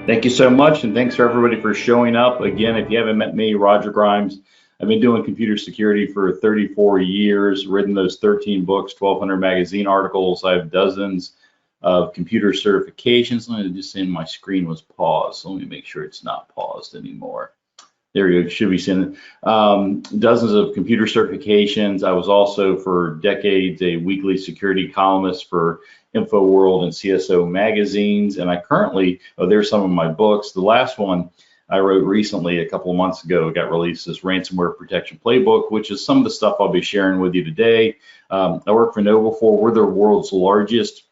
Thank you so much, and thanks for everybody for showing up. Again, if you haven't met me, Roger Grimes, I've been doing computer security for 34 years, written those 13 books, 1,200 magazine articles. I have dozens of computer certifications. Let me just say my screen was paused, so let me make sure it's not paused anymore. There you go, should be seeing dozens of computer certifications. I was also for decades a weekly security columnist for InfoWorld and CSO magazines, and I currently, there's some of my books. The last one I wrote recently, a couple of months ago, got released, this ransomware protection playbook, which is some of the stuff I'll be sharing with you today. I work for Noble4. We're the world's largest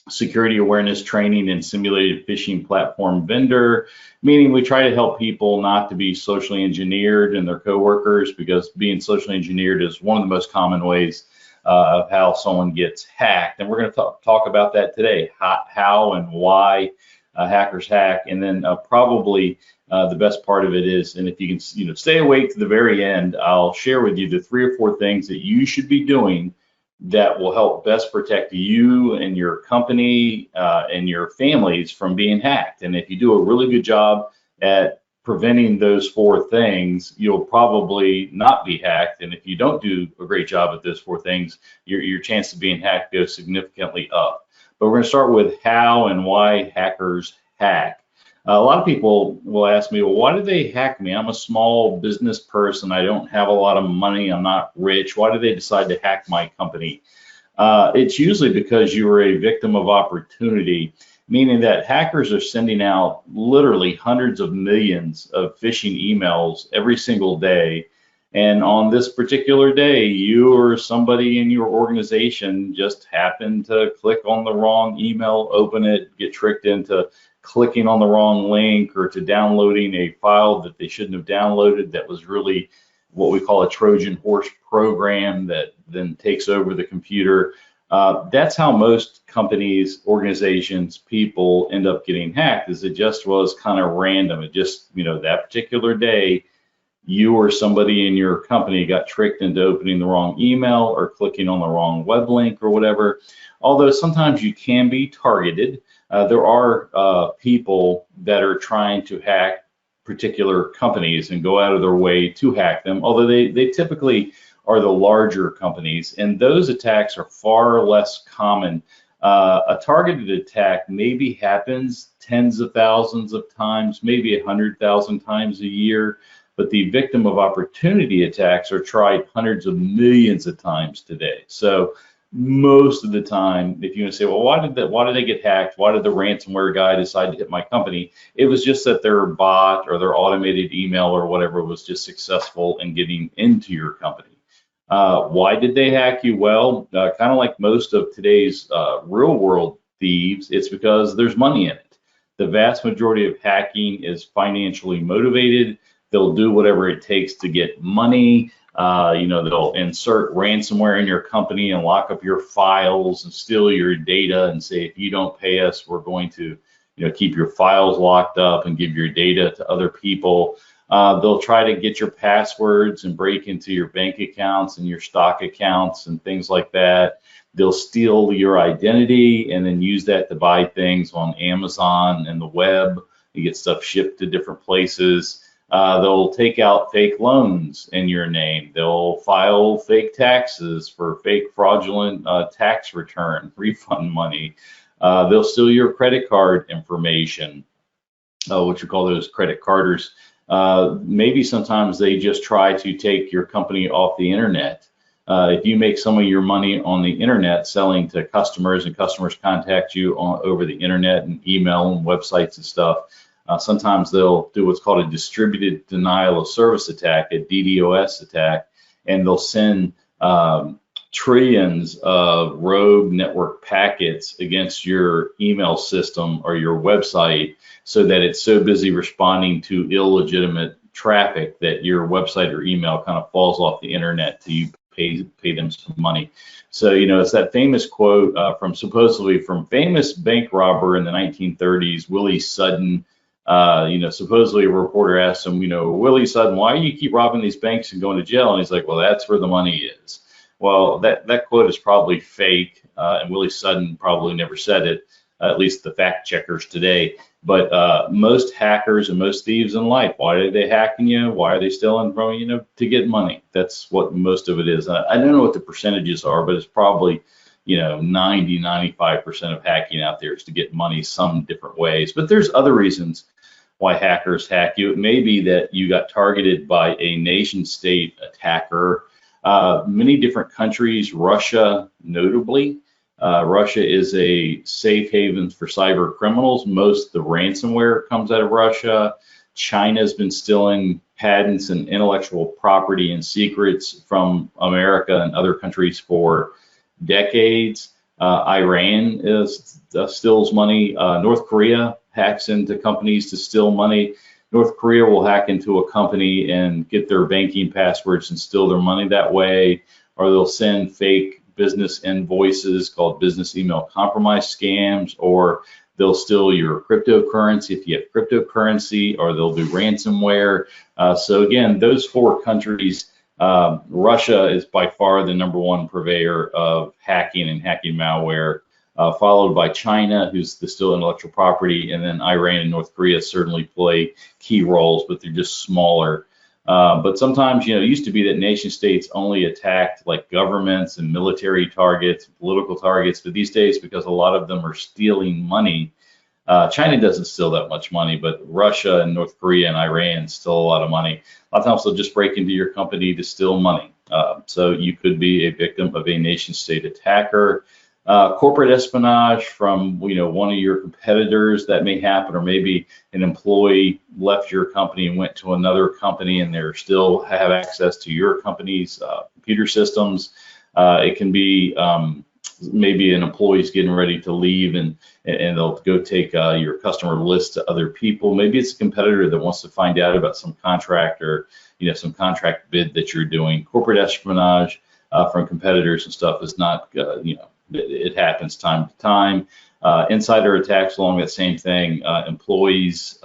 security awareness training and simulated phishing platform vendor, meaning we try to help people not to be socially engineered and their coworkers, because being socially engineered is one of the most common ways of how someone gets hacked. And we're going to talk about that today, how and why hackers hack. And then probably the best part of it is, and if you can stay awake to the very end, I'll share with you the 3 or 4 things that you should be doing that will help best protect you and your company and your families from being hacked. And if you do a really good job at preventing those 4 things, you'll probably not be hacked. And if you don't do a great job at those 4 things, your chance of being hacked goes significantly up. But we're going to start with how and why hackers hack. A lot of people will ask me, well, why do they hack me? I'm a small business person. I don't have a lot of money. I'm not rich. Why do they decide to hack my company? It's usually because you are a victim of opportunity, meaning that hackers are sending out literally hundreds of millions of phishing emails every single day. And on this particular day, you or somebody in your organization just happened to click on the wrong email, open it, get tricked into clicking on the wrong link or to downloading a file that they shouldn't have downloaded that was really what we call a Trojan horse program that then takes over the computer. That's how most companies, organizations, people end up getting hacked, is it just was kind of random. It just, that particular day, you or somebody in your company got tricked into opening the wrong email or clicking on the wrong web link or whatever. Although sometimes you can be targeted. There are people that are trying to hack particular companies and go out of their way to hack them, although they typically are the larger companies, and those attacks are far less common. A targeted attack maybe happens tens of thousands of times, maybe 100,000 times a year, but the victim of opportunity attacks are tried hundreds of millions of times today. So most of the time, if you want to say, well, why did they get hacked? Why did the ransomware guy decide to hit my company? It was just that their bot or their automated email or whatever was just successful in getting into your company. Why did they hack you? Well, kind of like most of today's real world thieves, it's because there's money in it. The vast majority of hacking is financially motivated. They'll do whatever it takes to get money. They'll insert ransomware in your company and lock up your files and steal your data and say, if you don't pay us, we're going to, keep your files locked up and give your data to other people. They'll try to get your passwords and break into your bank accounts and your stock accounts and things like that. They'll steal your identity and then use that to buy things on Amazon and the web. You get stuff shipped to different places. They'll take out fake loans in your name. They'll file fake taxes for fake fraudulent tax return, refund money. They'll steal your credit card information, what you call those credit carders. Maybe sometimes they just try to take your company off the internet. If you make some of your money on the internet selling to customers and customers contact you over the internet and email and websites and stuff, sometimes they'll do what's called a distributed denial of service attack, a DDoS attack, and they'll send trillions of rogue network packets against your email system or your website so that it's so busy responding to illegitimate traffic that your website or email kind of falls off the internet till you pay them some money. So, it's that famous quote supposedly from famous bank robber in the 1930s, Willie Sutton. Supposedly a reporter asked him, Willie Sutton, why do you keep robbing these banks and going to jail? And he's like, well, that's where the money is. Well, that quote is probably fake, and Willie Sutton probably never said it. at least the fact checkers today. But most hackers and most thieves in life, why are they hacking you? Why are they stealing from you? To get money. That's what most of it is. I don't know what the percentages are, but it's probably 90, 95% of hacking out there is to get money some different ways. But there's other reasons why hackers hack you. It may be that you got targeted by a nation state attacker. Many different countries, Russia notably. Russia is a safe haven for cyber criminals. Most of the ransomware comes out of Russia. China's been stealing patents and intellectual property and secrets from America and other countries for decades. Iran steals money. North Korea hacks into companies to steal money. North Korea will hack into a company and get their banking passwords and steal their money that way, or they'll send fake business invoices called business email compromise scams, or they'll steal your cryptocurrency if you have cryptocurrency, or they'll do ransomware. So again, those four countries, Russia is by far the #1 purveyor of hacking and hacking malware, followed by China, who's the still intellectual property, and then Iran and North Korea certainly play key roles, but they're just smaller. But sometimes, it used to be that nation states only attacked like governments and military targets, political targets, but these days, because a lot of them are stealing money, China doesn't steal that much money, but Russia and North Korea and Iran steal a lot of money. A lot of times they'll just break into your company to steal money. So you could be a victim of a nation state attacker. Corporate espionage from one of your competitors, that may happen, or maybe an employee left your company and went to another company and they still have access to your company's computer systems. It can be maybe an employee's getting ready to leave and they'll go take your customer list to other people. Maybe it's a competitor that wants to find out about some contract or some contract bid that you're doing. Corporate espionage from competitors and stuff is not it happens time to time. Insider attacks along that same thing. Employees,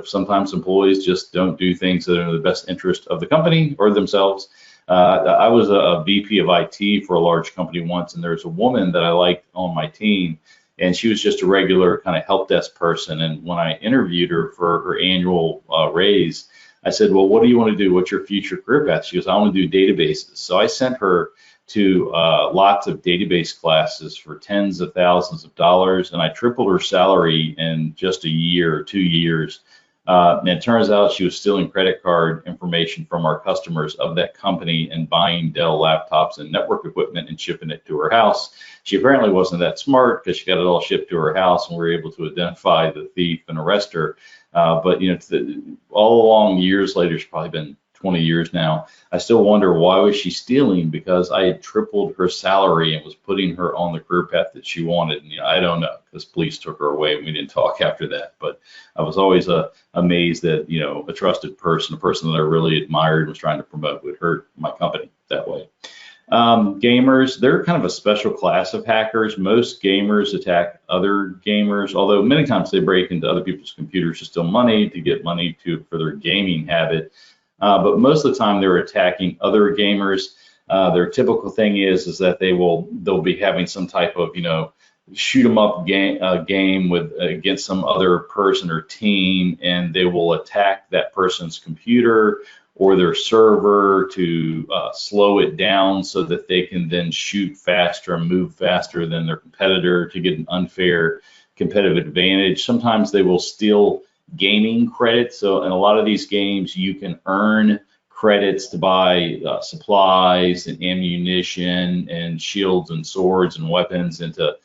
sometimes employees just don't do things that are in the best interest of the company or themselves. I was a VP of IT for a large company once, and there's a woman that I liked on my team, and she was just a regular kind of help desk person. And when I interviewed her for her annual raise, I said, well, what do you want to do? What's your future career path? She goes, I want to do databases. So I sent her to lots of database classes for tens of thousands of dollars, and I tripled her salary in just a year or 2 years. And it turns out she was stealing credit card information from our customers of that company and buying Dell laptops and network equipment and shipping it to her house. She apparently wasn't that smart because she got it all shipped to her house, and we were able to identify the thief and arrest her. But all along, years later, it's probably been 20 years now, I still wonder, why was she stealing? Because I had tripled her salary and was putting her on the career path that she wanted. And, I don't know, because police took her away and we didn't talk after that. But I was always amazed that, a trusted person, a person that I really admired and was trying to promote, would hurt my company that way. Gamers, they're kind of a special class of hackers. Most gamers attack other gamers, although many times they break into other people's computers to steal money, to get money for their gaming habit. But most of the time they're attacking other gamers. Their typical thing is that they'll be having some type of shoot 'em up game against some other person or team, and they will attack that person's computer or their server to slow it down so that they can then shoot faster and move faster than their competitor to get an unfair competitive advantage. Sometimes they will steal gaming credits. So in a lot of these games, you can earn credits to buy supplies and ammunition and shields and swords and weapons, and to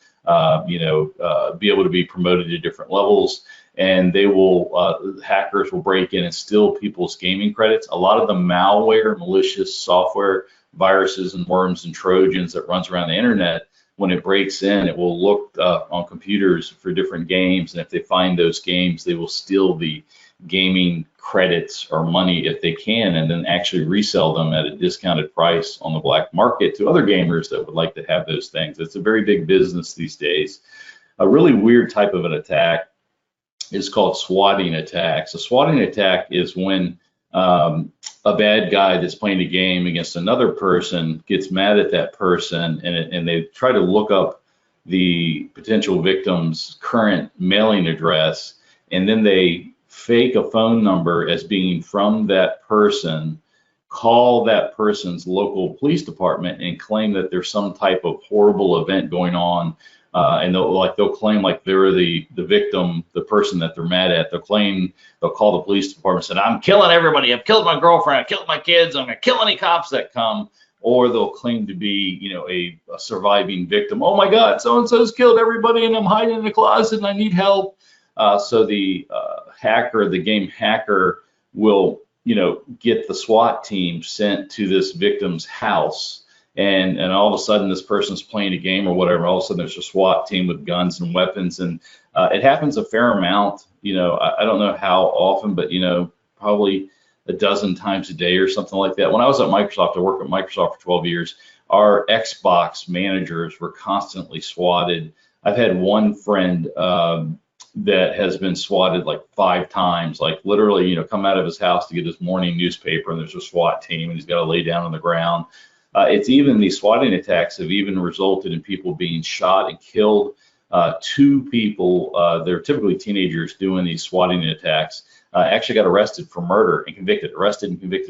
be able to be promoted to different levels. And they will hackers will break in and steal people's gaming credits. A lot of the malware, malicious software, viruses and worms and Trojans that runs around the internet, when it breaks in, it will look on computers for different games, and if they find those games, they will steal the gaming credits or money if they can, and then actually resell them at a discounted price on the black market to other gamers that would like to have those things. It's a very big business these days. A really weird type of an attack is called swatting attacks. A swatting attack is when a bad guy that's playing a game against another person gets mad at that person, and they try to look up the potential victim's current mailing address, and then they fake a phone number as being from that person, call that person's local police department and claim that there's some type of horrible event going on. And they'll claim like they're the victim, the person that they're mad at. They'll call the police department and say, I'm killing everybody. I've killed my girlfriend. I've killed my kids. I'm going to kill any cops that come. Or they'll claim to be, a surviving victim. Oh my God, so-and-so's killed everybody and I'm hiding in the closet and I need help. So the hacker, the game hacker, will get the SWAT team sent to this victim's house, and all of a sudden this person's playing a game or whatever. All of a sudden there's a SWAT team with guns and weapons, and it happens a fair amount. I don't know how often, but probably a dozen times a day or something like that. When I was at Microsoft, I worked at Microsoft for 12 years. Our Xbox managers were constantly swatted. I've had one friend that has been swatted like 5 times, like literally, come out of his house to get his morning newspaper and there's a SWAT team and he's got to lay down on the ground. It's even these swatting attacks have even resulted in people being shot and killed. 2 people, they're typically teenagers doing these swatting attacks, actually got arrested for murder and convicted,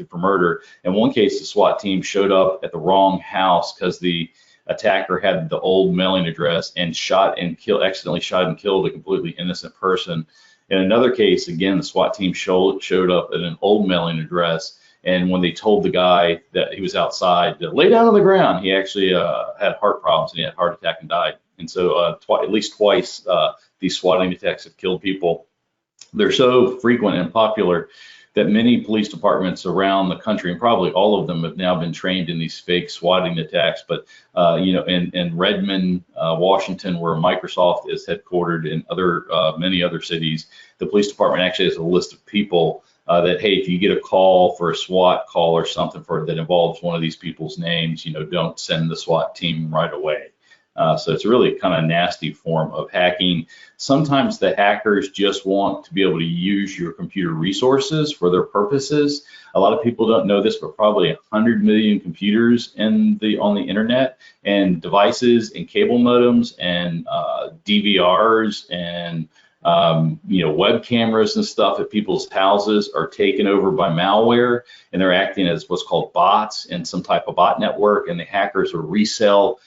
for murder. In one case, the SWAT team showed up at the wrong house because the attacker had the old mailing address and accidentally shot and killed a completely innocent person. In another case, again, the SWAT team showed up at an old mailing address, and when they told the guy that he was outside to lay down on the ground, he actually had heart problems and he had a heart attack and died. And so at least twice these swatting attacks have killed people. They're so frequent and popular that many police departments around the country, and probably all of them, have now been trained in these fake swatting attacks. But in Redmond, Washington, where Microsoft is headquartered, and many other cities, the police department actually has a list of people that, hey, if you get a call for a SWAT call or something that involves one of these people's names, don't send the SWAT team right away. So it's really kind of a nasty form of hacking. Sometimes the hackers just want to be able to use your computer resources for their purposes. A lot of people don't know this, but probably 100 million computers on the internet, and devices and cable modems and DVRs and web cameras and stuff at people's houses are taken over by malware, and they're acting as what's called bots in some type of bot network, and the hackers will resell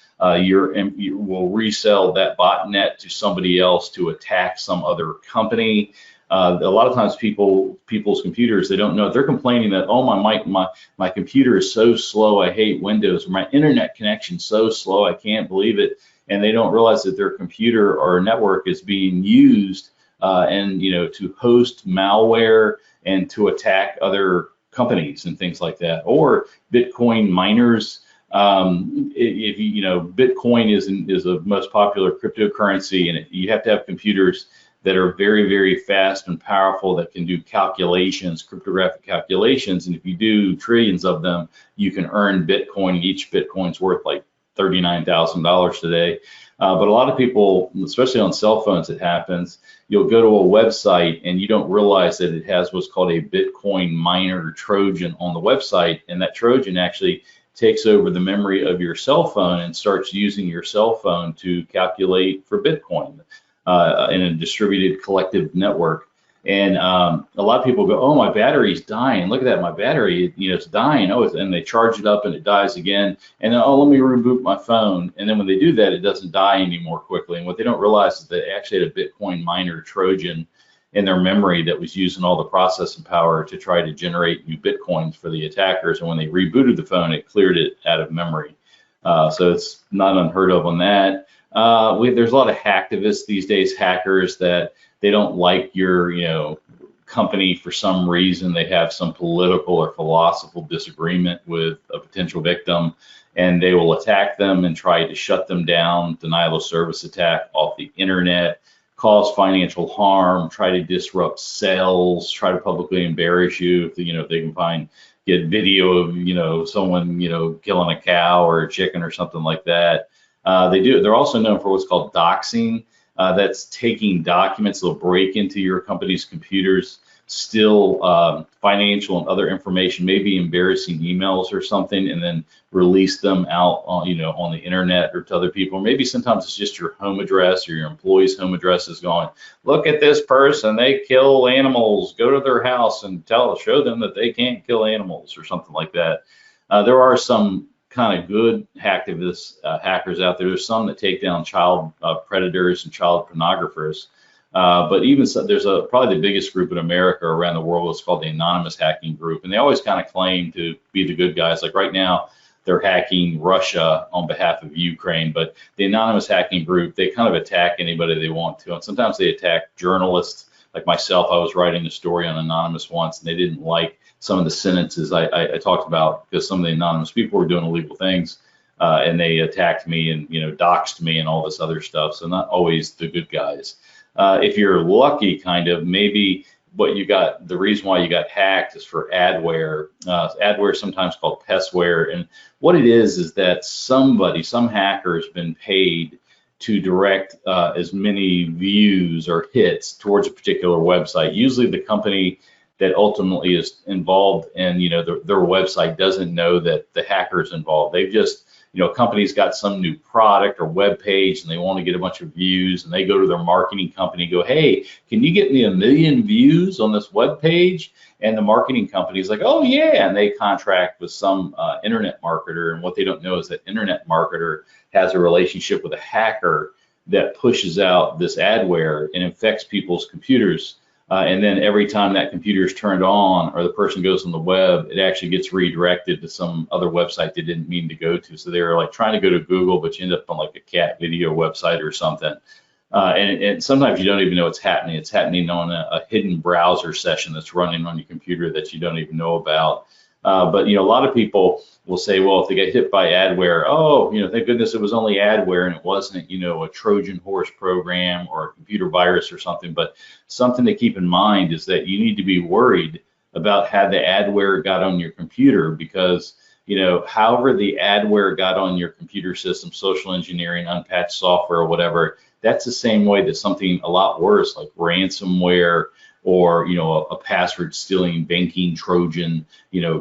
that botnet to somebody else to attack some other company. A lot of times people's computers, they don't know. They're complaining that, oh, my computer is so slow, I hate Windows, or my internet connection's so slow, I can't believe it. And they don't realize that their computer or network is being used to host malware and to attack other companies and things like that. Or Bitcoin miners. Bitcoin is the most popular cryptocurrency, and you have to have computers that are very, very fast and powerful that can do calculations, cryptographic calculations. And if you do trillions of them, you can earn Bitcoin. Each Bitcoin's worth like $39,000 today. But a lot of people, especially on cell phones, it happens. You'll go to a website and you don't realize that it has what's called a Bitcoin miner Trojan on the website, and that Trojan actually takes over the memory of your cell phone and starts using your cell phone to calculate for Bitcoin in a distributed collective network. And a lot of people go, oh, my battery's dying. Look at that, my battery, it's dying. Oh, and they charge it up and it dies again. And then, oh, let me reboot my phone. And then when they do that, it doesn't die anymore quickly. And what they don't realize is they actually had a Bitcoin miner Trojan in their memory that was using all the processing power to try to generate new Bitcoins for the attackers. And when they rebooted the phone, it cleared it out of memory. So it's not unheard of on that. There's a lot of hacktivists these days, hackers, that they don't like your company for some reason. They have some political or philosophical disagreement with a potential victim, and they will attack them and try to shut them down, denial of service attack off the internet, cause financial harm, try to disrupt sales, try to publicly embarrass you if they can get video of someone killing a cow or a chicken or something like that. They're also known for what's called doxing. That's taking documents. They'll break into your company's computers, steal financial and other information, maybe embarrassing emails or something, and then release them out on, on the internet or to other people. Maybe sometimes it's just your home address or your employee's home address is going, look at this person, they kill animals, go to their house and show them that they can't kill animals or something like that. There are some kind of good hackers out there. There's some that take down child predators and child pornographers. But even so, there's probably the biggest group in America or around the world is called the Anonymous Hacking Group. And they always kind of claim to be the good guys. Like right now, they're hacking Russia on behalf of Ukraine. But the Anonymous Hacking Group, they kind of attack anybody they want to. And sometimes they attack journalists. Like myself, I was writing a story on Anonymous once, and they didn't like some of the sentences I talked about because some of the anonymous people were doing illegal things, and they attacked me and doxed me and all this other stuff. So not always the good guys. If you're lucky, kind of, maybe the reason why you got hacked is for adware. Adware is sometimes called pestware, and what it is that some hacker has been paid to direct as many views or hits towards a particular website. Usually the company that ultimately is involved in their website doesn't know that the hacker is involved. They've just, a company's got some new product or web page and they want to get a bunch of views, and they go to their marketing company and go, hey, can you get me 1 million views on this web page? And the marketing company is like, oh yeah, and they contract with some internet marketer, and what they don't know is that internet marketer has a relationship with a hacker that pushes out this adware and infects people's computers. And then every time that computer is turned on or the person goes on the web, it actually gets redirected to some other website they didn't mean to go to. So they were like trying to go to Google, but you end up on like a cat video website or something. And sometimes you don't even know it's happening. It's happening on a hidden browser session that's running on your computer that you don't even know about. But a lot of people will say, well, if they get hit by adware, oh, thank goodness it was only adware and it wasn't, a Trojan horse program or a computer virus or something. But something to keep in mind is that you need to be worried about how the adware got on your computer, because however the adware got on your computer system, social engineering, unpatched software or whatever, that's the same way that something a lot worse like ransomware or a password stealing banking Trojan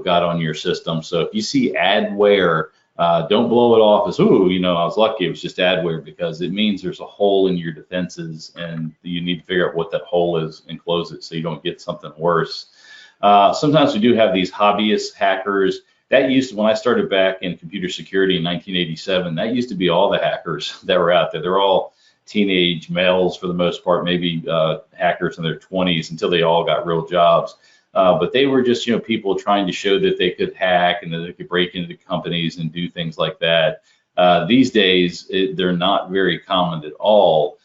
got on your system. So if you see adware, don't blow it off as, ooh, I was lucky it was just adware, because it means there's a hole in your defenses and you need to figure out what that hole is and close it so you don't get something worse. Sometimes we do have these hobbyist hackers. That used to, when I started back in computer security in 1987, that used to be all the hackers that were out there. They're all teenage males for the most part, maybe hackers in their 20s until they all got real jobs. But they were just, people trying to show that they could hack and that they could break into companies and do things like that. These days, they're not very common at all,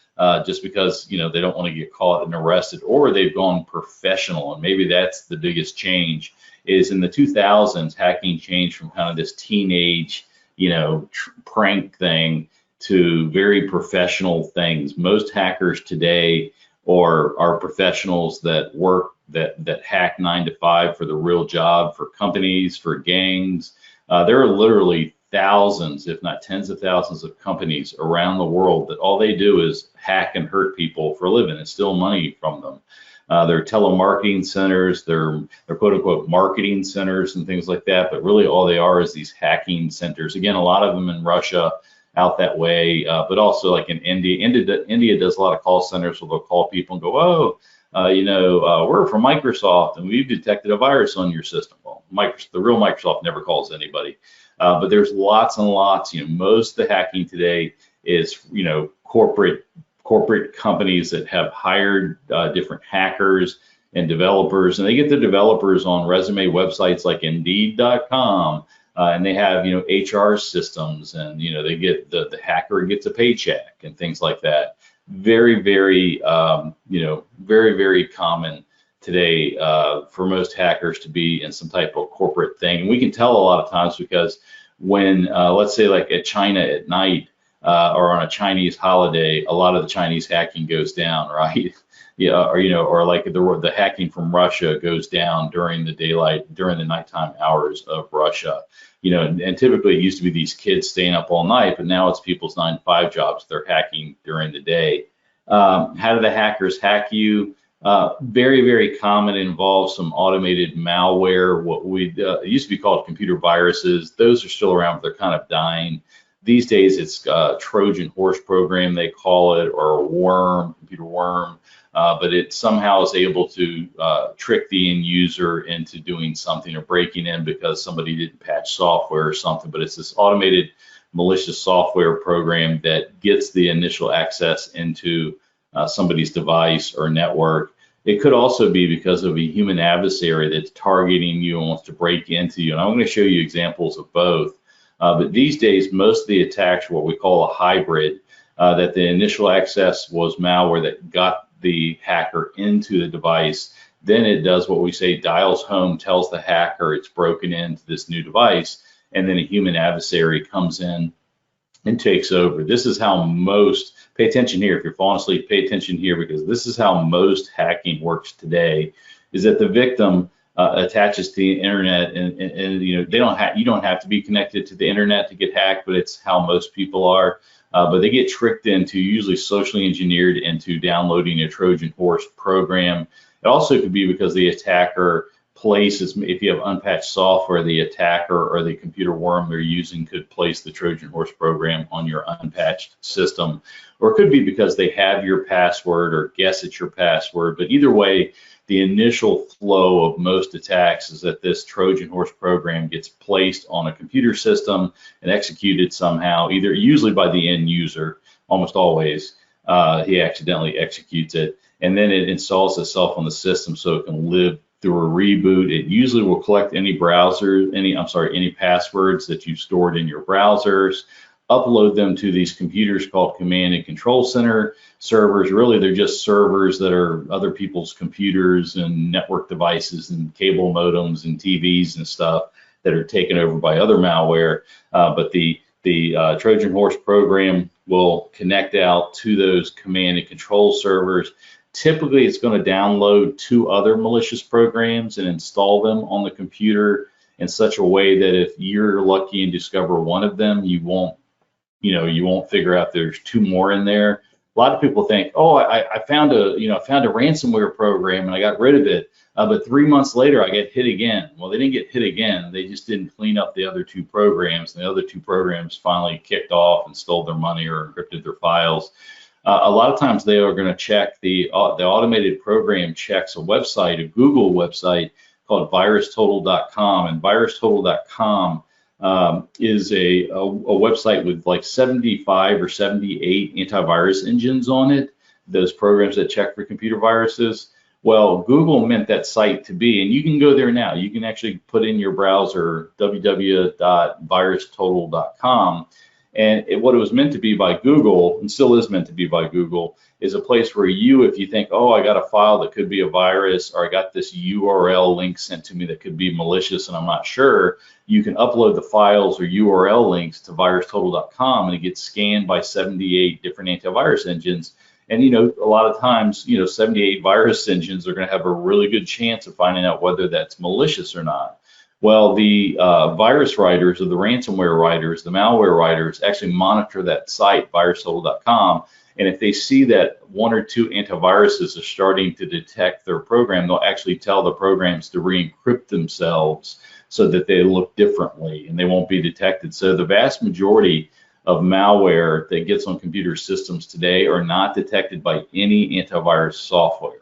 just because, they don't want to get caught and arrested, or they've gone professional. And maybe that's the biggest change, is in the 2000s, hacking changed from kind of this teenage, prank thing to very professional things. Most hackers today are professionals that work, that hack 9 to 5 for the real job, for companies, for gangs. There are literally thousands, if not tens of thousands of companies around the world that all they do is hack and hurt people for a living and steal money from them. They're telemarketing centers, they're quote unquote marketing centers and things like that, but really all they are is these hacking centers. Again, a lot of them in Russia, out that way, but also like in India. India does a lot of call centers where they'll call people and go, oh, we're from Microsoft and we've detected a virus on your system. Well, the real Microsoft never calls anybody, but there's lots and lots. Most of the hacking today is corporate companies that have hired different hackers and developers, and they get the developers on resume websites like Indeed.com. And they have, HR systems, and, they get the hacker gets a paycheck and things like that. Very, very, very, very common today for most hackers to be in some type of corporate thing. And we can tell a lot of times because when, let's say like at China at night or on a Chinese holiday, a lot of the Chinese hacking goes down, right? Yeah, or like the hacking from Russia goes down during the nighttime hours of Russia. And typically it used to be these kids staying up all night, but now it's people's 9 to 5 jobs. They're hacking during the day. How do the hackers hack you? Very, very common, involves some automated malware, what we it used to be called computer viruses. Those are still around, but they're kind of dying. These days, it's Trojan horse program, they call it, or a worm, computer worm, but it somehow is able to trick the end user into doing something or breaking in because somebody didn't patch software or something. But it's this automated malicious software program that gets the initial access into somebody's device or network. It could also be because of a human adversary that's targeting you and wants to break into you. And I'm going to show you examples of both. But these days, most of the attacks are what we call a hybrid, that the initial access was malware that got the hacker into the device. Then it does what we say, dials home, tells the hacker it's broken into this new device, and then a human adversary comes in and takes over. This is how most, pay attention here, if you're falling asleep, pay attention here, because this is how most hacking works today, is that the victim attaches to the internet, and you know, you don't have to be connected to the internet to get hacked, but it's how most people are. But they get tricked into, usually socially engineered into, downloading a Trojan horse program. It also could be because the attacker places, if you have unpatched software, the attacker or the computer worm they're using could place the Trojan horse program on your unpatched system. Or it could be because they have your password or guess it's your password. But either way, the initial flow of most attacks is that this Trojan horse program gets placed on a computer system and executed somehow, either usually by the end user, almost always. He accidentally executes it, and then it installs itself on the system so it can live through a reboot. It usually will collect any any passwords that you've stored in your browsers, upload them to these computers called command and control center servers. Really, they're just servers that are other people's computers and network devices and cable modems and TVs and stuff that are taken over by other malware. But the Trojan horse program will connect out to those command and control servers. Typically, it's going to download 2 other malicious programs and install them on the computer in such a way that if you're lucky and discover one of them, you won't figure out there's 2 more in there. A lot of people think, oh, I found a ransomware program and I got rid of it, but 3 months later I get hit again. Well, they didn't get hit again. They just didn't clean up the other 2 programs, and the other 2 programs finally kicked off and stole their money or encrypted their files. A lot of times they are going to check the automated program checks a website, a Google website called virustotal.com, and virustotal.com is a website with like 75 or 78 antivirus engines on it, those programs that check for computer viruses. Well, Google meant that site to be, and you can go there now. You can actually put in your browser www.virustotal.com. And what it was meant to be by Google, and still is meant to be by Google, is a place where if you think, oh, I got a file that could be a virus, or I got this URL link sent to me that could be malicious and I'm not sure, you can upload the files or URL links to virustotal.com, and it gets scanned by 78 different antivirus engines. And, a lot of times, 78 virus engines are going to have a really good chance of finding out whether that's malicious or not. Well, the virus writers or the ransomware writers, the malware writers actually monitor that site, virustotal.com, and if they see that 1 or 2 antiviruses are starting to detect their program, they'll actually tell the programs to re-encrypt themselves so that they look differently and they won't be detected. So the vast majority of malware that gets on computer systems today are not detected by any antivirus software.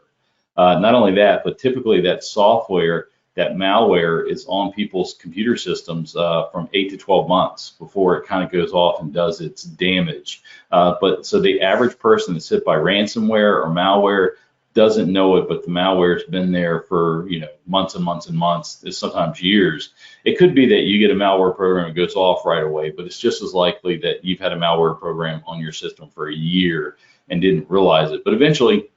Not only that, but typically that software, that malware is on people's computer systems from 8 to 12 months before it kind of goes off and does its damage. But so the average person that's hit by ransomware or malware doesn't know it, but the malware's been there for months and months and months, sometimes years. It could be that you get a malware program and it goes off right away, but it's just as likely that you've had a malware program on your system for a year and didn't realize it. But eventually,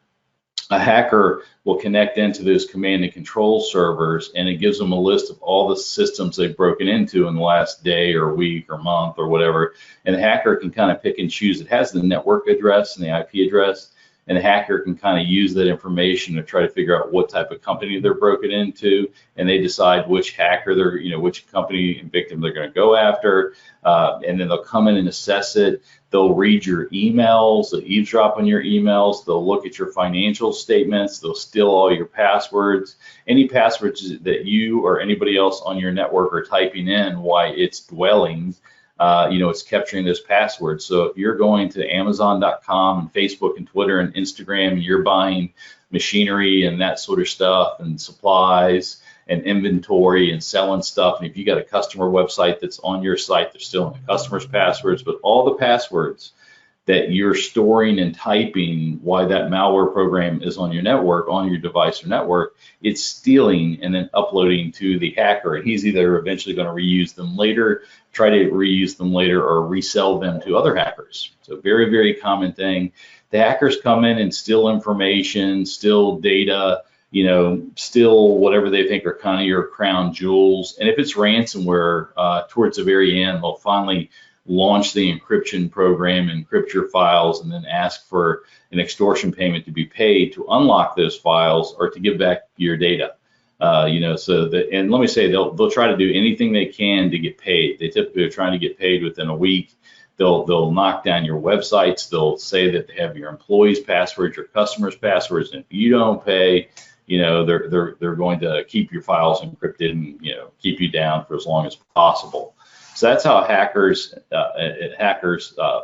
a hacker will connect into those command and control servers, and it gives them a list of all the systems they've broken into in the last day or week or month or whatever. And the hacker can kind of pick and choose. It has the network address and the IP address, and the hacker can kind of use that information to try to figure out what type of company they're broken into, and they decide which hacker they're, which company and victim they're going to go after, and then they'll come in and assess it. They'll read your emails, they'll eavesdrop on your emails, they'll look at your financial statements, they'll steal all your passwords, any passwords that you or anybody else on your network are typing in while it's dwelling. It's capturing those passwords. So if you're going to Amazon.com and Facebook and Twitter and Instagram, and you're buying machinery and that sort of stuff and supplies and inventory and selling stuff, and if you got a customer website that's on your site, they're stealing the customer's passwords, but all the passwords that you're storing and typing while that malware program is on your network, on your device or network, it's stealing and then uploading to the hacker, and he's either eventually going to reuse them later, try to reuse them later, or resell them to other hackers. So very, very common thing. The hackers come in and steal information, steal data, still whatever they think are kind of your crown jewels. And if it's ransomware, towards the very end, they'll finally launch the encryption program, encrypt your files, and then ask for an extortion payment to be paid to unlock those files or to give back your data. And let me say, they'll try to do anything they can to get paid. They typically are trying to get paid within a week. They'll knock down your websites. They'll say that they have your employees' passwords, your customers' passwords, and if you don't pay, they're going to keep your files encrypted and keep you down for as long as possible. So that's how hackers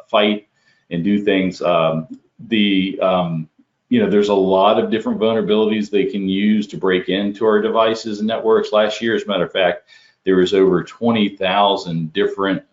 fight and do things. There's a lot of different vulnerabilities they can use to break into our devices and networks. Last year, as a matter of fact, there was over 20,000 different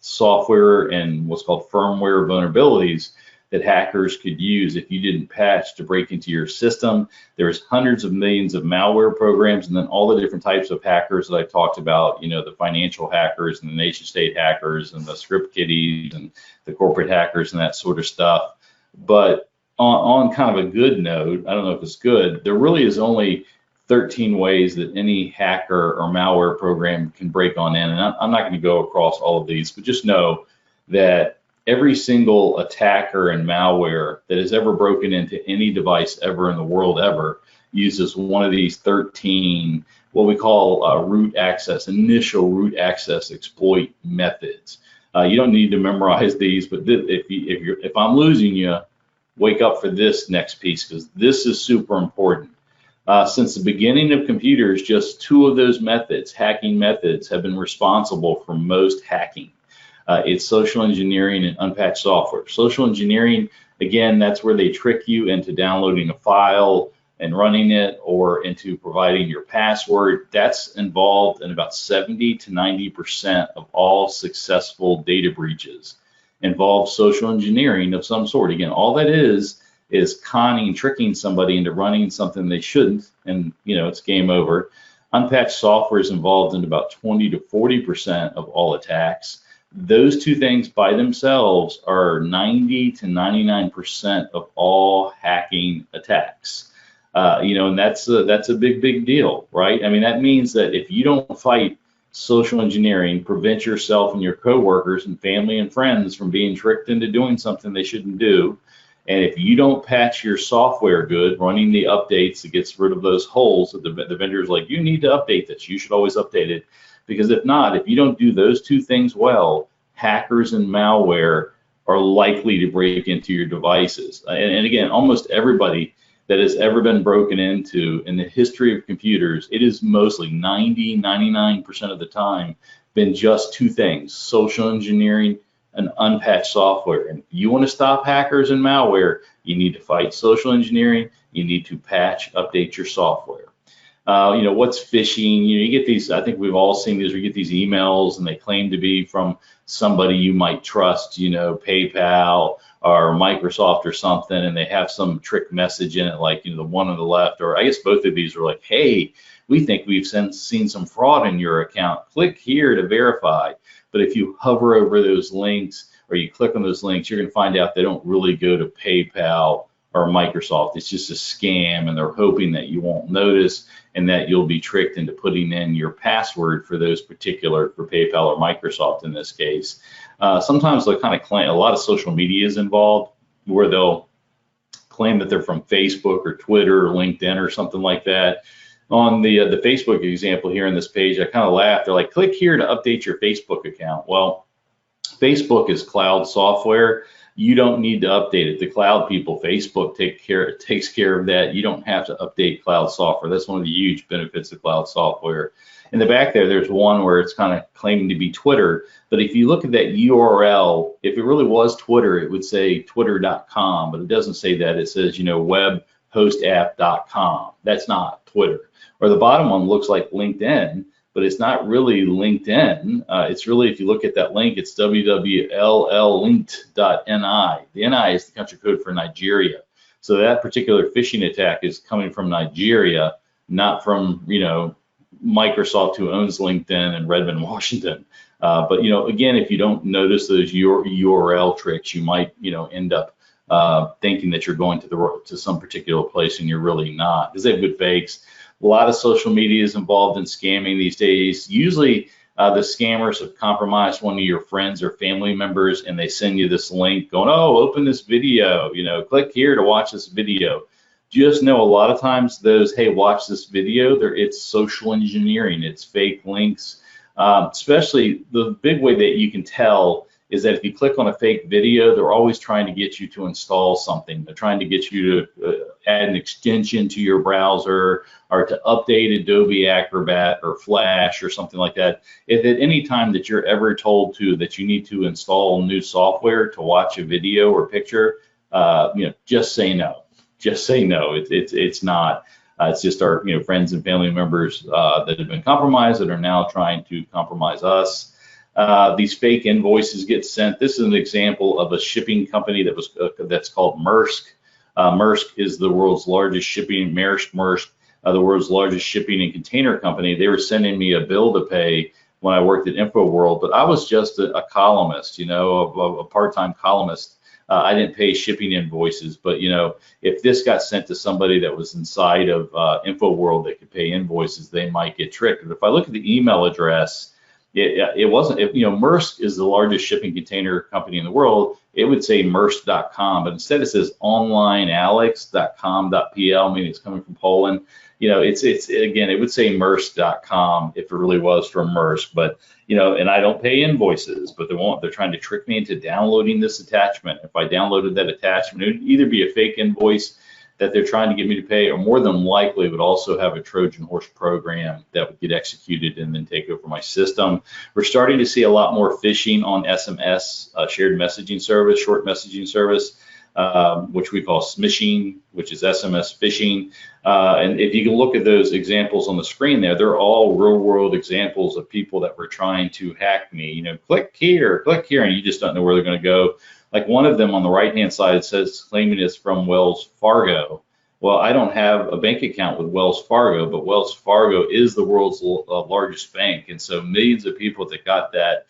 software and what's called firmware vulnerabilities that hackers could use if you didn't patch to break into your system. There's hundreds of millions of malware programs, and then all the different types of hackers that I talked about, the financial hackers and the nation state hackers and the script kiddies and the corporate hackers and that sort of stuff. But on kind of a good note, I don't know if it's good, there really is only 13 ways that any hacker or malware program can break on in. And I'm not going to go across all of these, but just know that every single attacker and malware that has ever broken into any device ever in the world ever uses one of these 13, what we call initial root access exploit methods. You don't need to memorize these, but if I'm losing you, wake up for this next piece, because this is super important. Since the beginning of computers, just 2 of those methods, hacking methods, have been responsible for most hacking. It's social engineering and unpatched software. Social engineering, again, that's where they trick you into downloading a file and running it, or into providing your password. That's involved in about 70 to 90% of all successful data breaches. Involve social engineering of some sort. Again, all that is conning, tricking somebody into running something they shouldn't, and it's game over. Unpatched software is involved in about 20 to 40% of all attacks. Those 2 things by themselves are 90 to 99% of all hacking attacks. And that's a big deal, right? I mean, that means that if you don't fight social engineering, prevent yourself and your coworkers and family and friends from being tricked into doing something they shouldn't do, and if you don't patch your software good, running the updates that gets rid of those holes that the vendor's like, you need to update this, you should always update it. Because if you don't do those 2 things well, hackers and malware are likely to break into your devices. And again, almost everybody that has ever been broken into in the history of computers, it is mostly 99% of the time been just 2 things: social engineering and unpatched software. And if you want to stop hackers and malware, you need to fight social engineering, you need to update your software. What's phishing? You get these, I think we've all seen these, we get these emails and they claim to be from somebody you might trust, PayPal or Microsoft or something, and they have some trick message in it, like, the one on the left, or I guess both of these are like, hey, we think we've seen some fraud in your account. Click here to verify. But if you hover over those links or you click on those links, you're going to find out they don't really go to PayPal or Microsoft. It's just a scam, and they're hoping that you won't notice and that you'll be tricked into putting in your password for those particular, for PayPal or Microsoft in this case. Sometimes they'll kind of claim, a lot of social media is involved, where they'll claim that they're from Facebook or Twitter or LinkedIn or something like that. On the Facebook example here in this page, I kind of laughed. They're like, click here to update your Facebook account. Well, Facebook is cloud software. You don't need to update it. The cloud people, Facebook takes care of that. You don't have to update cloud software. That's one of the huge benefits of cloud software. In the back there's one where it's kind of claiming to be Twitter. But if you look at that URL, if it really was Twitter, it would say twitter.com, but it doesn't say that. It says, webhostapp.com. That's not Twitter. Or the bottom one looks like LinkedIn, but it's not really LinkedIn. It's really, if you look at that link, it's www.linked.ni. The NI is the country code for Nigeria. So that particular phishing attack is coming from Nigeria, not from, Microsoft, who owns LinkedIn in Redmond, Washington. But, again, if you don't notice those URL tricks, you might, end up thinking that you're going to some particular place and you're really not, because they have good fakes. A lot of social media is involved in scamming these days. Usually the scammers have compromised one of your friends or family members, and they send you this link going, oh, open this video, click here to watch this video. Just know a lot of times those, hey, watch this video, it's social engineering, it's fake links. Especially the big way that you can tell is that if you click on a fake video, they're always trying to get you to install something. They're trying to get you to add an extension to your browser or to update Adobe Acrobat or Flash or something like that. If at any time that you're ever told that you need to install new software to watch a video or picture, just say no. Just say no. It's not. It's just our friends and family members that have been compromised that are now trying to compromise us. These fake invoices get sent. This is an example of a shipping company that's called Maersk. Maersk is the world's largest shipping. Maersk, the world's largest shipping and container company. They were sending me a bill to pay when I worked at InfoWorld, but I was just a columnist, a part-time columnist. I didn't pay shipping invoices, but if this got sent to somebody that was inside of InfoWorld that could pay invoices, they might get tricked. But if I look at the email address, it wasn't. Maersk is the largest shipping container company in the world. It would say Maersk.com, but instead it says onlinealex.com.pl, meaning it's coming from Poland. It would say Maersk.com if it really was from Maersk, but and I don't pay invoices, but they're trying to trick me into downloading this attachment. If I downloaded that attachment, it would either be a fake invoice that they're trying to get me to pay, or more than likely would also have a Trojan horse program that would get executed and then take over my system. We're starting to see a lot more phishing on SMS, shared messaging service, short messaging service, which we call Smishing, which is SMS phishing. And if you can look at those examples on the screen there, they're all real world examples of people that were trying to hack me. Click here, and you just don't know where they're going to go. Like one of them on the right-hand side, it says claiming it's from Wells Fargo. Well, I don't have a bank account with Wells Fargo, but Wells Fargo is the world's largest bank. And so millions of people that got that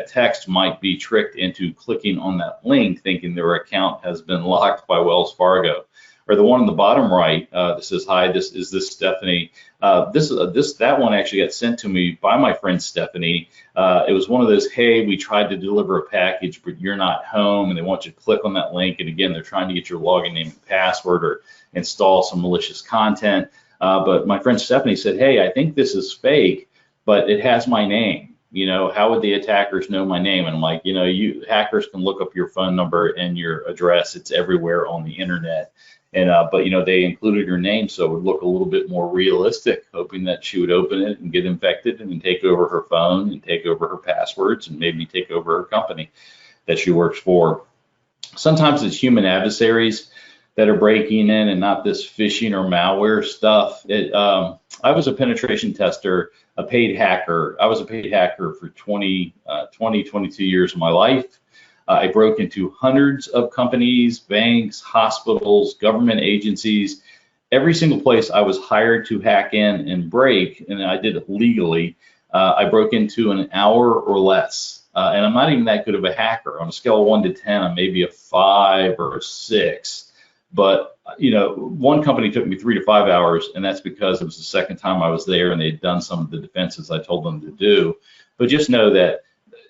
text might be tricked into clicking on that link thinking their account has been locked by Wells Fargo. Or the one on the bottom right that says, hi, this is Stephanie. That one actually got sent to me by my friend Stephanie. It was one of those, hey, we tried to deliver a package, but you're not home, and they want you to click on that link. And again, they're trying to get your login name and password or install some malicious content. But my friend Stephanie said, hey, I think this is fake, but it has my name. How would the attackers know my name? And I'm like, hackers can look up your phone number and your address. It's everywhere on the internet. And but they included her name, so it would look a little bit more realistic, hoping that she would open it and get infected and take over her phone and take over her passwords and maybe take over her company that she works for. Sometimes it's human adversaries that are breaking in and not this phishing or malware stuff. I was a penetration tester, a paid hacker. I was a paid hacker for 22 years of my life. I broke into hundreds of companies, banks, hospitals, government agencies. Every single place I was hired to hack in and break, and I did it legally, I broke into an hour or less. And I'm not even that good of a hacker. On a scale of 1 to 10, I'm maybe a 5 or a 6. But, one company took me 3 to 5 hours, and that's because it was the second time I was there and they'd done some of the defenses I told them to do. But just know that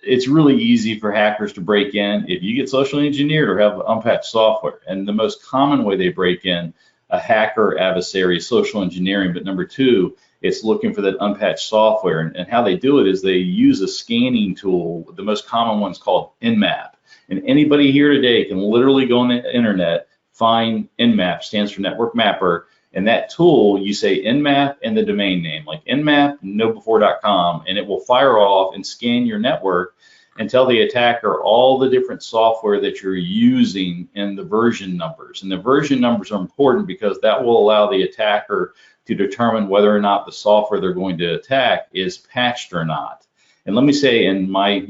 it's really easy for hackers to break in if you get socially engineered or have unpatched software. And the most common way they break in a hacker adversary is social engineering. But number two, it's looking for that unpatched software. And how they do it is they use a scanning tool. The most common one is called Nmap. And anybody here today can literally go on the internet, find Nmap, stands for Network Mapper. And that tool, you say Nmap and the domain name, like nmap.knowbefore.com, and it will fire off and scan your network and tell the attacker all the different software that you're using and the version numbers. And the version numbers are important because that will allow the attacker to determine whether or not the software they're going to attack is patched or not. And let me say, in my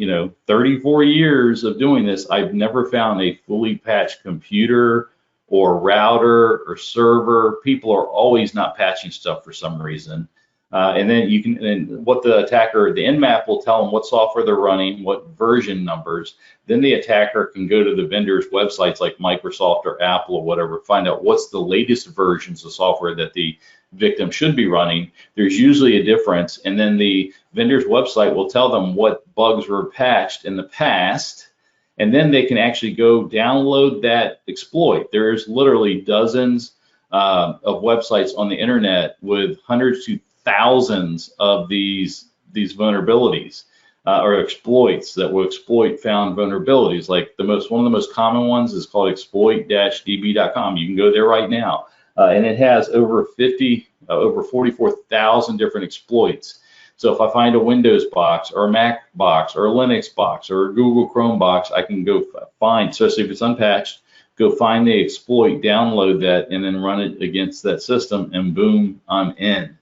34 years of doing this, I've never found a fully patched computer or router or server. People are always not patching stuff for some reason. And then you can, and what the attacker, the Nmap will tell them what software they're running, what version numbers. Then the attacker can go to the vendor's websites like Microsoft or Apple or whatever, find out what's the latest versions of software that the victim should be running. There's usually a difference. And then the vendor's website will tell them what bugs were patched in the past. And then they can actually go download that exploit. There's literally dozens of websites on the internet with hundreds to thousands of these vulnerabilities or exploits that will exploit found vulnerabilities. Like one of the most common ones is called exploit-db.com. You can go there right now, and it has over 44,000 different exploits. So if I find a Windows box or a Mac box or a Linux box or a Google Chrome box, I can go find, especially if it's unpatched, go find the exploit, download that, and then run it against that system, and boom, I'm in.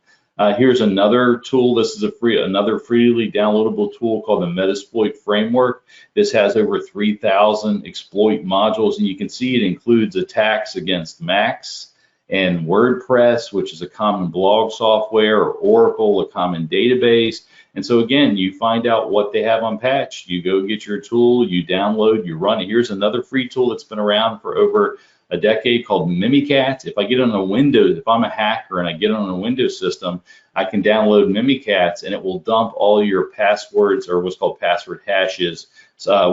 Here's another tool. This is another freely downloadable tool called the Metasploit Framework. This has over 3,000 exploit modules, and you can see it includes attacks against Macs and WordPress, which is a common blog software, or Oracle, a common database. And so again, you find out what they have unpatched, you go get your tool, you download, you run it. Here's another free tool that's been around for over a decade called Mimikatz. If I get on a Windows, if I'm a hacker and I get on a Windows system, I can download Mimikatz, and it will dump all your passwords, or what's called password hashes,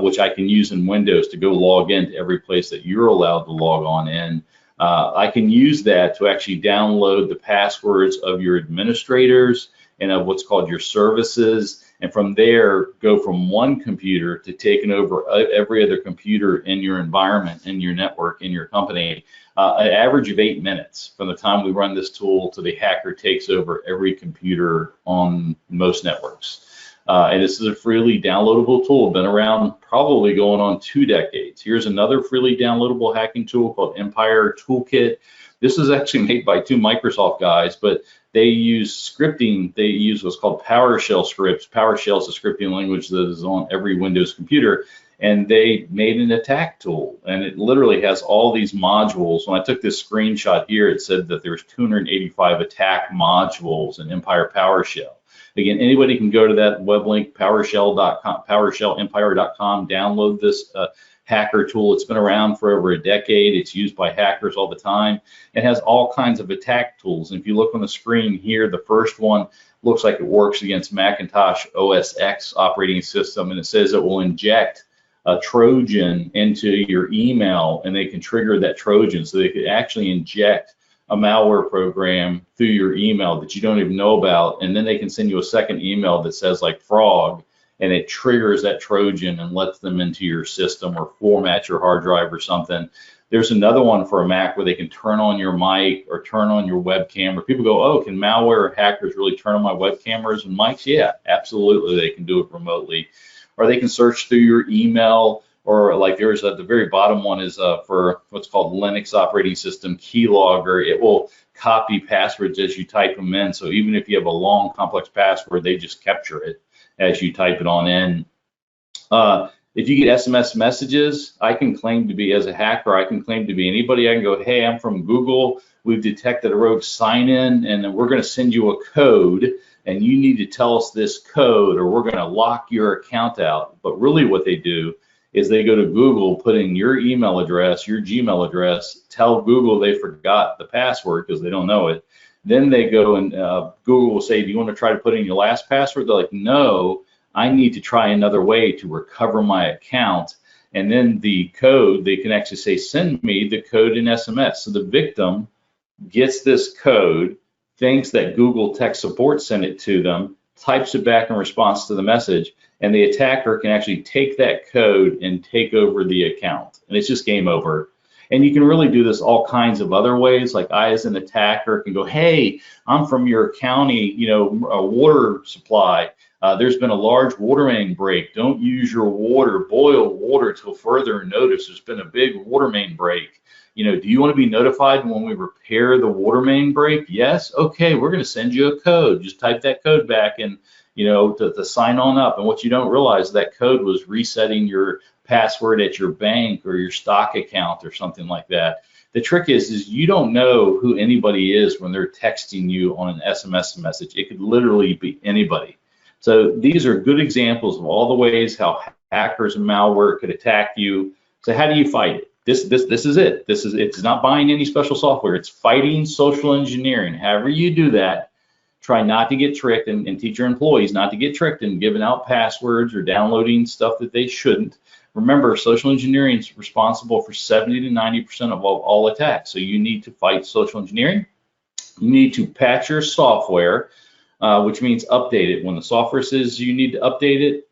which I can use in Windows to go log into every place that you're allowed to log on in. I can use that to actually download the passwords of your administrators and of what's called your services, and from there go from one computer to taking over every other computer in your environment, in your network, in your company. An average of 8 minutes from the time we run this tool to the hacker takes over every computer on most networks. And this is a freely downloadable tool, been around probably going on 2 decades. Here's another freely downloadable hacking tool called Empire Toolkit. This is actually made by 2 Microsoft guys, but they use scripting. They use what's called PowerShell scripts. PowerShell is a scripting language that is on every Windows computer, and they made an attack tool, and it literally has all these modules. When I took this screenshot here, it said that there's 285 attack modules in Empire PowerShell. Again, anybody can go to that web link, PowerShell.com, PowerShellEmpire.com, download this hacker tool. It's been around for over a decade. It's used by hackers all the time. It has all kinds of attack tools. And if you look on the screen here, the first one looks like it works against Macintosh OS X operating system, and it says it will inject a Trojan into your email, and they can trigger that Trojan. So they could actually inject a malware program through your email that you don't even know about, and then they can send you a second email that says like frog, and it triggers that Trojan and lets them into your system or format your hard drive or something. There's another one for a Mac where they can turn on your mic or turn on your webcam. Or people go, oh, can malware or hackers really turn on my web cameras and mics? Yeah, absolutely, they can do it remotely. Or they can search through your email, or like there's at the very bottom one is for what's called Linux operating system keylogger. It will copy passwords as you type them in. So even if you have a long, complex password, they just capture it as you type it on in. If you get SMS messages, I can claim to be, as a hacker, I can claim to be anybody. I can go, hey, I'm from Google. We've detected a rogue sign-in, and we're going to send you a code, and you need to tell us this code, or we're going to lock your account out. But really what they do is they go to Google, put in your email address, your Gmail address, tell Google they forgot the password because they don't know it. Then they go and Google will say, do you want to try to put in your last password? They're like, no, I need to try another way to recover my account. And then the code, they can actually say, send me the code in SMS. So the victim gets this code, thinks that Google Tech Support sent it to them, types it back in response to the message, and the attacker can actually take that code and take over the account. And it's just game over. And you can really do this all kinds of other ways. Like I, as an attacker, can go, hey, I'm from your county, water supply. There's been a large water main break. Don't use your water, boil water till further notice. There's been a big water main break. Do you want to be notified when we repair the water main break? Yes. Okay, we're going to send you a code. Just type that code back and, to sign on up. And what you don't realize, that code was resetting your password at your bank or your stock account or something like that. The trick is you don't know who anybody is when they're texting you on an SMS message. It could literally be anybody. So these are good examples of all the ways how hackers and malware could attack you. So how do you fight it? This is it. It's not buying any special software. It's fighting social engineering. However you do that, try not to get tricked and teach your employees not to get tricked and giving out passwords or downloading stuff that they shouldn't. Remember, social engineering is responsible for 70 to 90% of all attacks. So you need to fight social engineering. You need to patch your software, which means update it. When the software says you need to update it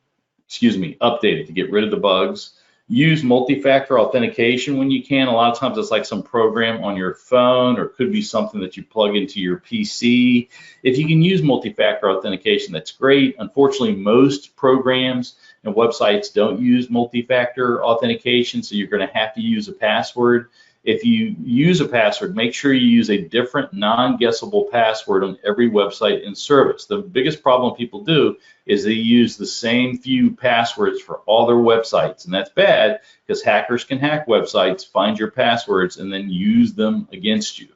to get rid of the bugs. Use multi-factor authentication when you can. A lot of times it's like some program on your phone, or it could be something that you plug into your PC. If you can use multi-factor authentication, that's great. Unfortunately, most programs and websites don't use multi-factor authentication, so you're going to have to use a password. If you use a password, make sure you use a different non-guessable password on every website and service. The biggest problem people do is they use the same few passwords for all their websites, and that's bad because hackers can hack websites, find your passwords, and then use them against you.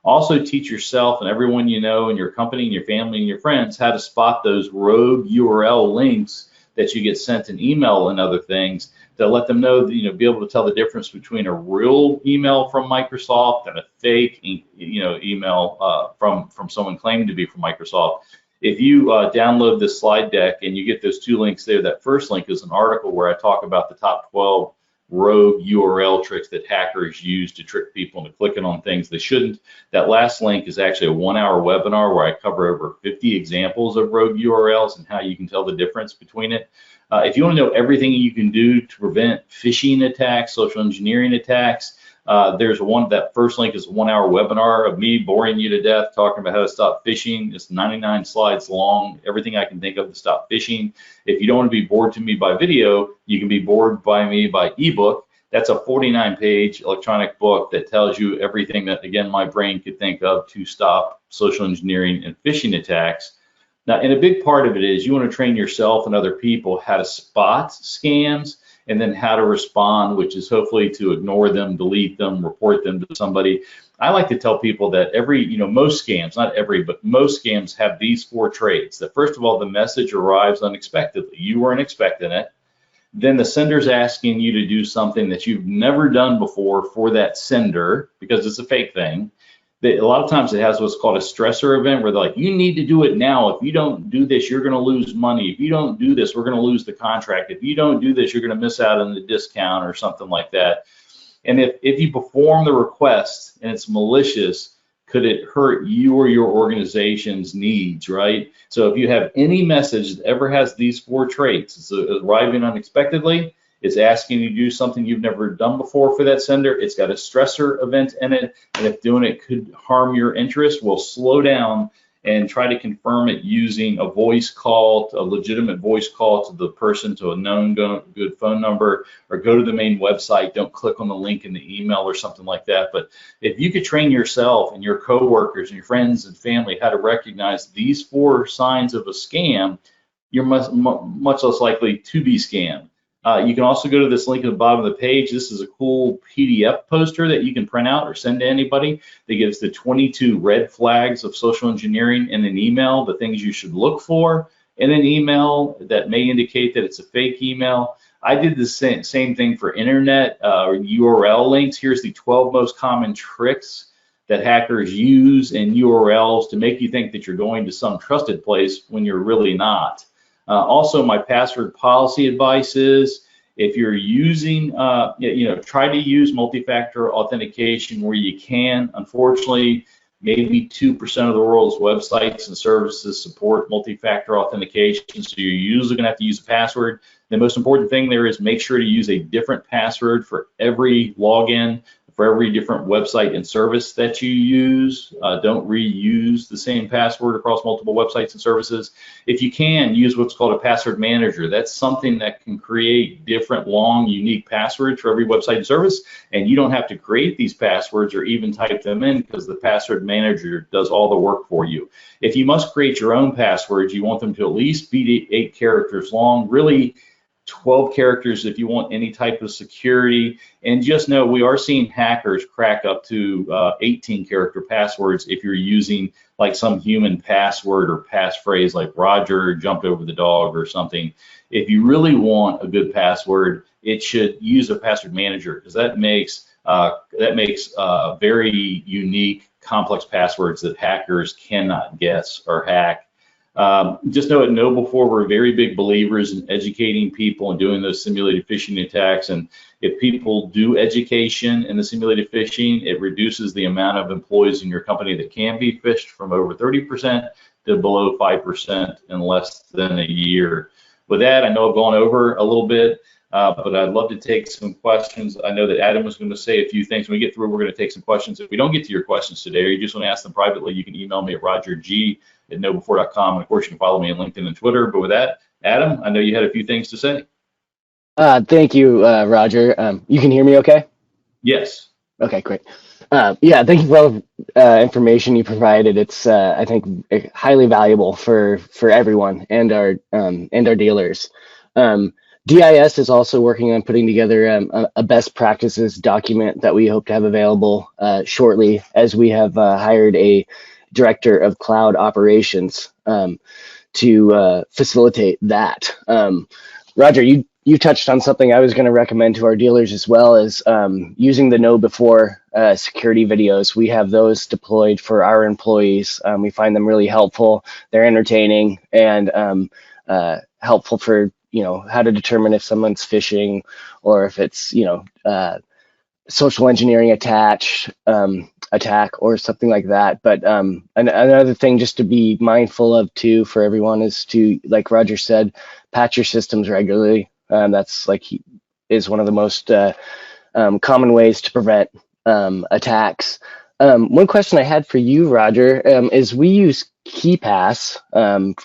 Also, teach yourself and everyone you know in your company and your family and your friends how to spot those rogue URL links that you get sent in email and other things, to let them know that, be able to tell the difference between a real email from Microsoft and a fake, email from someone claiming to be from Microsoft. If you download this slide deck and you get those two links there, that first link is an article where I talk about the top 12 rogue URL tricks that hackers use to trick people into clicking on things they shouldn't. That last link is actually a 1-hour webinar where I cover over 50 examples of rogue URLs and how you can tell the difference between it. If you want to know everything you can do to prevent phishing attacks, social engineering attacks, that first link is a 1-hour webinar of me boring you to death talking about how to stop phishing. It's 99 slides long, everything I can think of to stop phishing. If you don't want to be bored to me by video, you can be bored by me by ebook. That's a 49-page electronic book that tells you everything that, again, my brain could think of to stop social engineering and phishing attacks. Now, and a big part of it is you want to train yourself and other people how to spot scams, and then how to respond, which is hopefully to ignore them, delete them, report them to somebody. I like to tell people that most scams, not every, but most scams have these 4 traits. That first of all, the message arrives unexpectedly. You weren't expecting it. Then the sender's asking you to do something that you've never done before for that sender, because it's a fake thing. A lot of times it has what's called a stressor event, where they're like, you need to do it now. If you don't do this, you're going to lose money. If you don't do this, we're going to lose the contract. If you don't do this, you're going to miss out on the discount or something like that. And if you perform the request and it's malicious, could it hurt you or your organization's needs, right? So if you have any message that ever has these 4 traits, it's arriving unexpectedly, it's asking you to do something you've never done before for that sender, it's got a stressor event in it, and if doing it could harm your interest, we'll slow down and try to confirm it using a voice call, a legitimate voice call to the person, to a known good phone number, or go to the main website. Don't click on the link in the email or something like that. But if you could train yourself and your coworkers and your friends and family how to recognize these 4 signs of a scam, you're much less likely to be scammed. You can also go to this link at the bottom of the page. This is a cool PDF poster that you can print out or send to anybody that gives the 22 red flags of social engineering in an email, the things you should look for in an email that may indicate that it's a fake email. I did the same thing for internet or URL links. Here's the 12 most common tricks that hackers use in URLs to make you think that you're going to some trusted place when you're really not. Also, my password policy advice is, if you're using, try to use multi-factor authentication where you can. Unfortunately, maybe 2% of the world's websites and services support multi-factor authentication, so you're usually going to have to use a password. The most important thing there is make sure to use a different password for every login, for every different website and service that you use. Don't reuse the same password across multiple websites and services. If you can, use what's called a password manager. That's something that can create different long, unique passwords for every website and service, and you don't have to create these passwords or even type them in, because the password manager does all the work for you. If you must create your own passwords, you want them to at least be 8 characters long, really 12 characters if you want any type of security. And just know, we are seeing hackers crack up to 18 character passwords if you're using like some human password or passphrase like Roger jumped over the dog or something. If you really want a good password, it should use a password manager, because that makes very unique, complex passwords that hackers cannot guess or hack. Just know at KnowBe4, we're very big believers in educating people and doing those simulated phishing attacks. And if people do education in the simulated phishing, it reduces the amount of employees in your company that can be phished from over 30% to below 5% in less than a year. With that, I know I've gone over a little bit, but I'd love to take some questions. I know that Adam was going to say a few things. When we get through, we're going to take some questions. If we don't get to your questions today, or you just want to ask them privately, you can email me at rogerg@knowbe4.com. And of course, you can follow me on LinkedIn and Twitter. But with that, Adam, I know you had a few things to say. Thank you, Roger. You can hear me okay? Yes. Okay, great. Yeah, thank you for all the information you provided. It's, I think, highly valuable for everyone and our dealers. DIS is also working on putting together a best practices document that we hope to have available shortly, as we have hired a director of cloud operations to facilitate that. Roger, you touched on something I was going to recommend to our dealers as well, as using the KnowBe4 security videos. We have those deployed for our employees. We find them really helpful. They're entertaining and helpful for how to determine if someone's phishing, or if it's social engineering attack or something like that. But another thing just to be mindful of too for everyone is to, like Roger said, patch your systems regularly. That's is one of the most common ways to prevent attacks. One question I had for you, Roger, is we use KeePass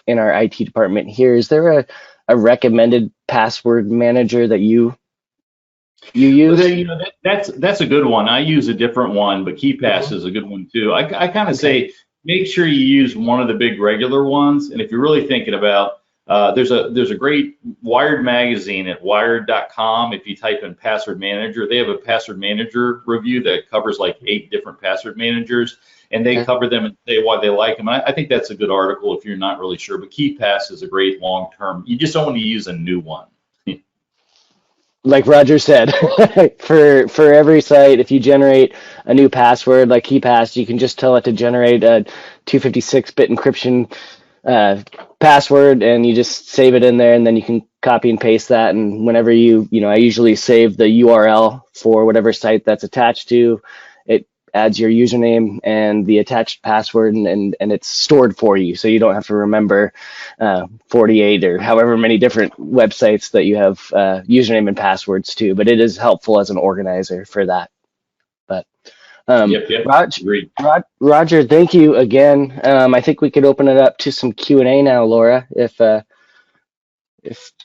in our IT department here. Is there a recommended password manager that you use? Well, that's a good one. I use a different one, but KeePass is a good one too. I kind of say make sure you use one of the big regular ones. And if you're really thinking about, there's a great Wired magazine at wired.com. If you type in password manager, they have a password manager review that covers like 8 different password managers, and they cover them and say why they like them. And I think that's a good article if you're not really sure. But KeePass is a great long term. You just don't want to use a new one. Like Roger said, for every site, if you generate a new password like KeePass, you can just tell it to generate a 256-bit encryption password, and you just save it in there, and then you can copy and paste that. And whenever I usually save the URL for whatever site that's attached to. It adds your username and the attached password, and it's stored for you, so you don't have to remember 48 or however many different websites that you have username and passwords to. But it is helpful as an organizer for that. But Yep. Roger, thank you again. I think we could open it up to some Q&A now, Laura, if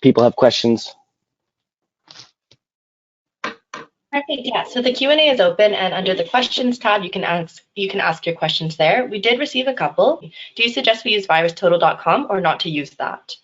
people have questions. Perfect. Yeah. So the Q&A is open, and under the questions tab, you can ask your questions there. We did receive a couple. Do you suggest we use virustotal.com or not to use that?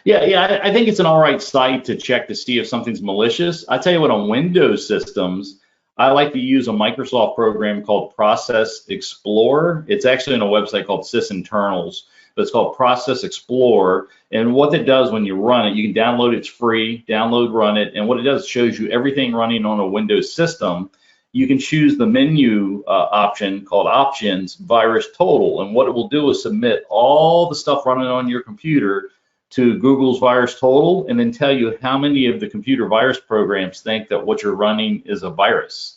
Yeah. I think it's an all right site to check to see if something's malicious. I tell you what, on Windows systems, I like to use a Microsoft program called Process Explorer. It's actually on a website called SysInternals, but it's called Process Explorer. And what it does when you run it, you can download it, it's free, download, run it. And what it does, it shows you everything running on a Windows system. You can choose the menu option called Options, Virus Total. And what it will do is submit all the stuff running on your computer to Google's virus total and then tell you how many of the computer virus programs think that what you're running is a virus.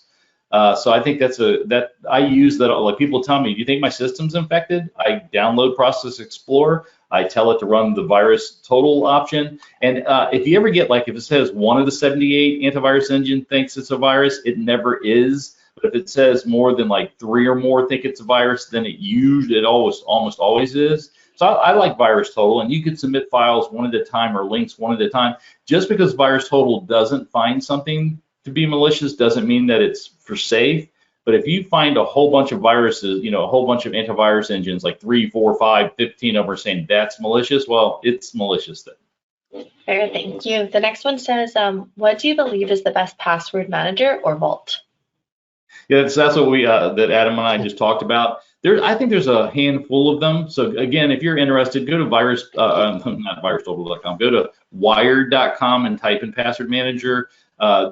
So I think that I use that. Like people tell me, do you think my system's infected? I download Process Explorer. I tell it to run the virus total option. And if you ever get, like, if it says one of the 78 antivirus engine thinks it's a virus, it never is. But if it says more than like 3 or more think it's a virus, then it almost always is. So I like virus total, and you could submit files one at a time or links one at a time. Just because virus total doesn't find something to be malicious doesn't mean that it's for safe. But if you find a whole bunch of viruses, a whole bunch of antivirus engines, like 3, 4, 5, 15 of them are saying that's malicious, well, it's malicious then. Fair, thank you. The next one says, what do you believe is the best password manager or vault? Yeah, that's what that Adam and I just talked about. I think there's a handful of them. So again, if you're interested, go to not virustotal.com, go to wired.com and type in password manager.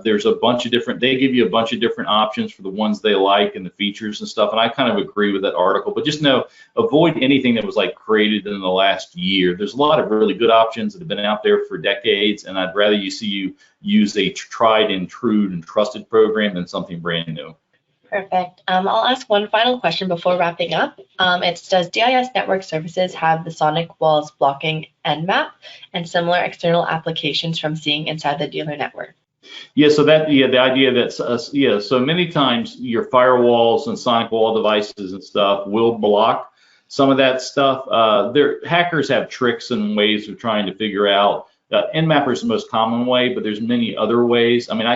There's a bunch of different, they give you a bunch of different options for the ones they like and the features and stuff. And I kind of agree with that article, but just know, avoid anything that was like created in the last year. There's a lot of really good options that have been out there for decades. And I'd rather you use a tried and true and trusted program than something brand new. Perfect. I'll ask one final question before wrapping up. It's, does DIS Network Services have the sonic walls blocking Nmap and similar external applications from seeing inside the dealer network? Yeah, so the idea that, so many times your firewalls and sonic wall devices and stuff will block some of that stuff. Hackers have tricks and ways of trying to figure out. Nmapper is the most common way, but there's many other ways. I mean,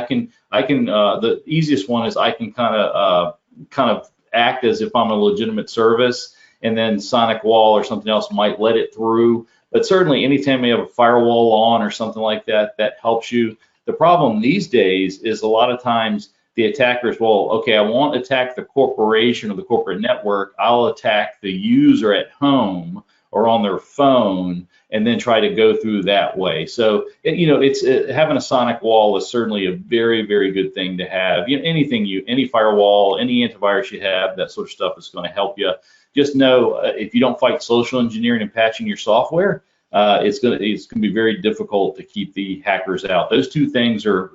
the easiest one is I can kind of act as if I'm a legitimate service, and then sonic wall or something else might let it through. But certainly anytime you have a firewall on or something like that, that helps you. The problem these days is a lot of times the attackers, well, okay, I won't attack the corporation or the corporate network. I'll attack the user at home or on their phone, and then try to go through that way. So, having a sonic wall is certainly a very, very good thing to have. Any firewall, any antivirus you have, that sort of stuff is going to help you. Just know, if you don't fight social engineering and patching your software, it's going to be very difficult to keep the hackers out. Those two things are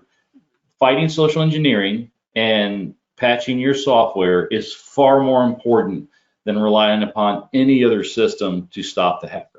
fighting social engineering and patching your software is far more important than relying upon any other system to stop the hacker.